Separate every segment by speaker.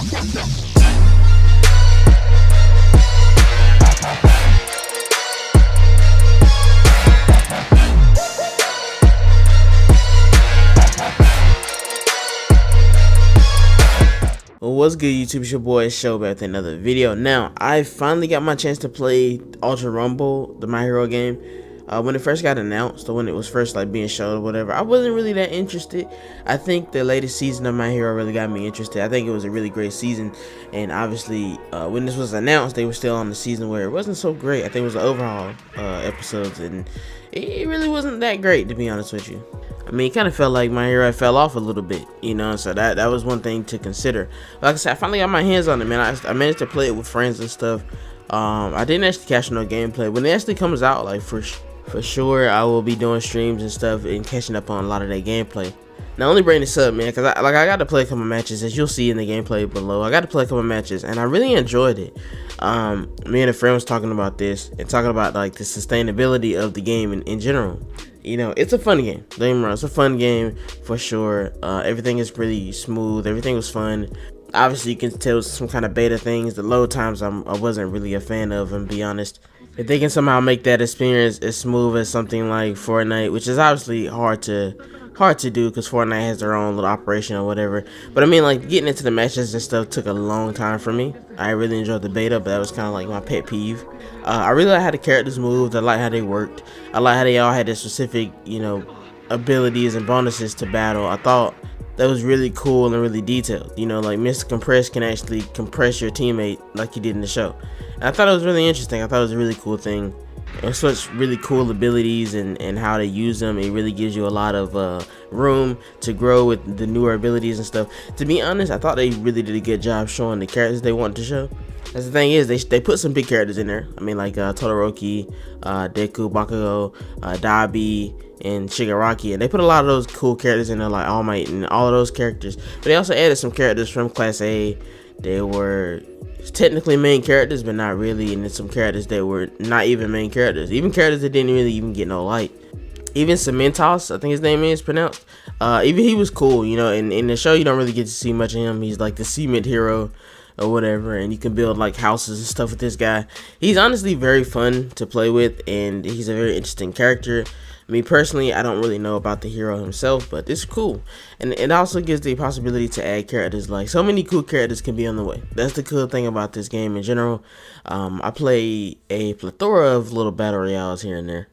Speaker 1: What's good, YouTube? It's your boy Show back with another video. Now, I finally got my chance to play Ultra Rumble, the My Hero game. When it first got announced, or when it was first being showed or whatever, I wasn't really that interested. I think the latest season of My Hero really got me interested. I think it was a really great season, and obviously, when this was announced, they were still on the season where it wasn't so great. I think it was the overhaul episodes, and it really wasn't that great, to be honest with you. I mean, it kind of felt like My Hero fell off a little bit, you know, so that was one thing to consider. Like I said, I finally got my hands on it, man. I managed to play it with friends and stuff. I didn't actually catch no gameplay. When it actually comes out, like for sure, I will be doing streams and stuff and catching up on a lot of that gameplay. Now, only bring this up, man, because I got to play a couple matches, as you'll see in the gameplay below. I got to play a couple matches, and I really enjoyed it. Me and a friend was talking about this and talking about like the sustainability of the game in general. You know, it's a fun game. Don't get me wrong, it's a fun game for sure. Everything is pretty smooth. Everything was fun. Obviously, you can tell some kind of beta things. The load times I wasn't really a fan of, and be honest. If they can somehow make that experience as smooth as something like Fortnite, which is obviously hard to do because Fortnite has their own little operation or whatever. But I mean, like, getting into the matches and stuff took a long time for me. I really enjoyed the beta, but that was kind of like my pet peeve. I really like how the characters moved. I like how they worked. I like how they all had their specific, you know, abilities and bonuses to battle. I thought that was really cool and really detailed. You know, like Mr. Compress can actually compress your teammate like he did in the show. And I thought it was really interesting. I thought it was a really cool thing. And such really cool abilities and how they use them. It really gives you a lot of room to grow with the newer abilities and stuff. To be honest, I thought they really did a good job showing the characters they wanted to show. That's the thing is, they put some big characters in there. I mean, like Todoroki, Deku, Bakugo, Dabi, and Shigaraki, and they put a lot of those cool characters in there, like All Might and all of those characters. But they also added some characters from Class A. They were technically main characters, but not really, and then some characters that were not even main characters. Even characters that didn't really even get no light. Even Cementos, I think his name is pronounced. Even he was cool, you know. In the show, you don't really get to see much of him. He's like the cement hero or whatever, and you can build like houses and stuff with this guy. He's honestly very fun to play with, and he's a very interesting character. Me personally, I don't really know about the hero himself, but it's cool. And it also gives the possibility to add characters. Like, so many cool characters can be on the way. That's the cool thing about this game in general. I play a plethora of little battle royales here and there.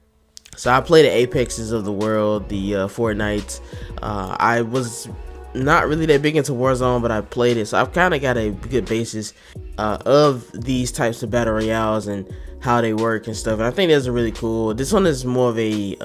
Speaker 1: So I play the Apexes of the world, the Fortnites. I was not really that big into Warzone, but I played it, so I've kind of got a good basis of these types of battle royales and how they work and stuff. And I think that's really cool. This one is more of a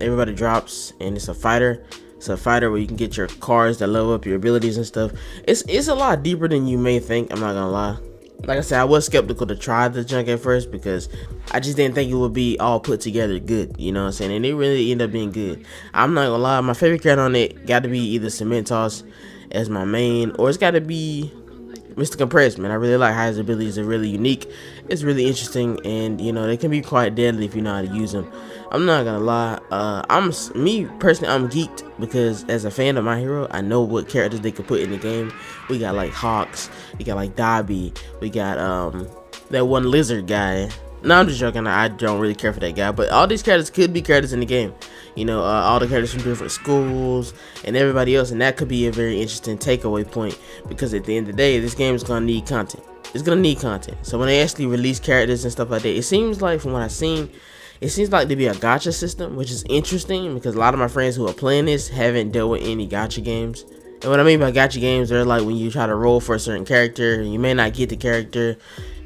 Speaker 1: everybody drops, and it's a fighter. It's a fighter where you can get your cars that level up your abilities and stuff. It's a lot deeper than you may think. I'm not gonna lie. Like I said, I was skeptical to try the junk at first because I just didn't think it would be all put together good, you know what I'm saying? And it really ended up being good. I'm not gonna lie, my favorite character on it got to be either Cementos as my main, or it's got to be Mr. Compress, man. I really like how his abilities are really unique. It's really interesting, and you know, they can be quite deadly if you know how to use them. I'm not gonna lie, me personally, I'm geeked because as a fan of My Hero, I know what characters they could put in the game. We got like Hawks, we got like Dabi, we got that one lizard guy. No, I'm just joking. I don't really care for that guy, but all these characters could be characters in the game. You know, all the characters from different schools and everybody else, and that could be a very interesting takeaway point because at the end of the day, this game is gonna need content. It's gonna need content. So when they actually release characters and stuff like that, it seems like, from what I've seen, it seems like to be a gacha system, which is interesting because a lot of my friends who are playing this haven't dealt with any gacha games. And what I mean by gacha games, they're like when you try to roll for a certain character, you may not get the character,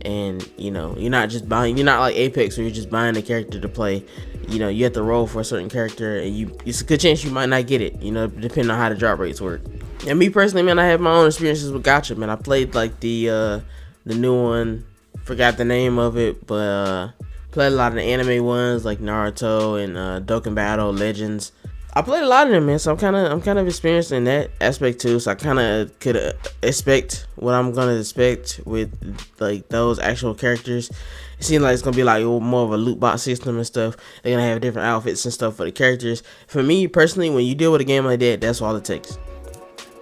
Speaker 1: and you know, you're not like Apex where you're just buying the character to play. You know, you have to roll for a certain character, and it's a good chance you might not get it, you know, depending on how the drop rates work. And me personally, man, I have my own experiences with gacha, man. I played like the new one, forgot the name of it, but played a lot of the anime ones like Naruto and Dokkan Battle Legends. I played a lot of them, man, so I'm kind of experienced in that aspect too. So I kind of could expect what I'm gonna expect with like those actual characters. It seems like it's gonna be like more of a loot box system and stuff. They're gonna have different outfits and stuff for the characters. For me personally, when you deal with a game like that, that's all it takes.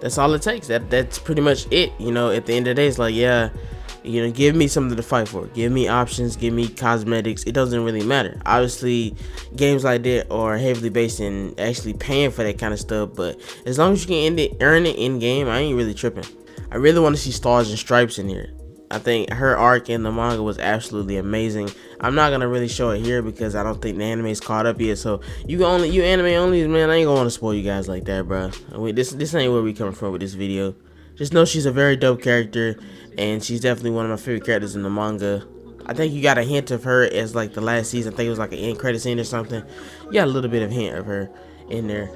Speaker 1: that's all it takes. That's pretty much it. You know, at the end of the day, it's like, yeah, you know, give me something to fight for. Give me options. Give me cosmetics. It doesn't really matter. Obviously, games like that are heavily based in actually paying for that kind of stuff. But as long as you can earn it in game, I ain't really tripping. I really want to see Stars and Stripes in here. I think her arc in the manga was absolutely amazing. I'm not gonna really show it here because I don't think the anime's caught up yet. So you anime only, man. I ain't gonna want to spoil you guys like that, bro. I mean, this ain't where we coming from with this video. Just know she's a very dope character, and she's definitely one of my favorite characters in the manga. I think you got a hint of her as like the last season. I think it was like an end credit scene or something. You got a little bit of hint of her in there.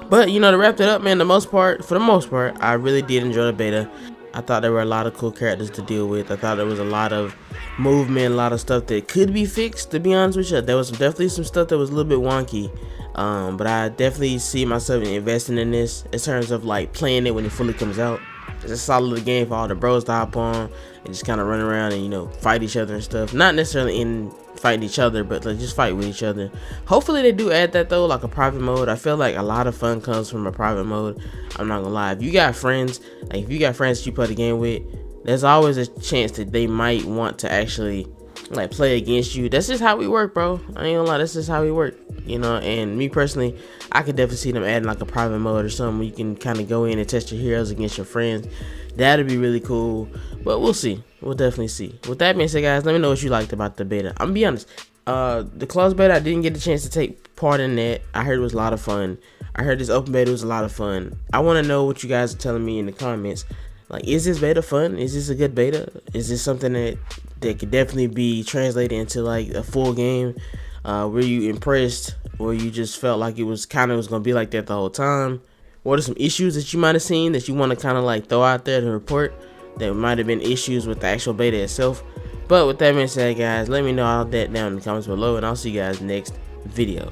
Speaker 1: But you know, to wrap it up, man, for the most part, I really did enjoy the beta. I thought there were a lot of cool characters to deal with. I thought there was a lot of movement, a lot of stuff that could be fixed, to be honest with you. There was definitely some stuff that was a little bit wonky. But I definitely see myself investing in this in terms of like playing it when it fully comes out. It's a solid little game for all the bros to hop on and just kind of run around and, you know, fight each other and stuff. Not necessarily in fighting each other, but like just fight with each other. Hopefully they do add that though, like a private mode. I feel like a lot of fun comes from a private mode. I'm not gonna lie. If you got friends, like if you got friends that you play the game with, there's always a chance that they might want to actually like play against you. That's just how we work, bro. I ain't gonna lie, that's just how we work, you know. And me personally, I could definitely see them adding like a private mode or something where you can kind of go in and test your heroes against your friends. That'd be really cool, but we'll see. We'll definitely see. With that being said, guys, let me know what you liked about the beta. I'm gonna be honest, the closed beta, I didn't get the chance to take part in that. I heard it was a lot of fun. I heard this open beta was a lot of fun. I want to know what you guys are telling me in the comments. Like, is this beta fun? Is this a good beta? Is this something that could definitely be translated into like a full game? Were you impressed, or you just felt like it was gonna be like that the whole time? What are some issues that you might have seen that you want to kind of like throw out there to report that might have been issues with the actual beta itself? But with that being said, guys, let me know all that down in the comments below, and I'll see you guys next video.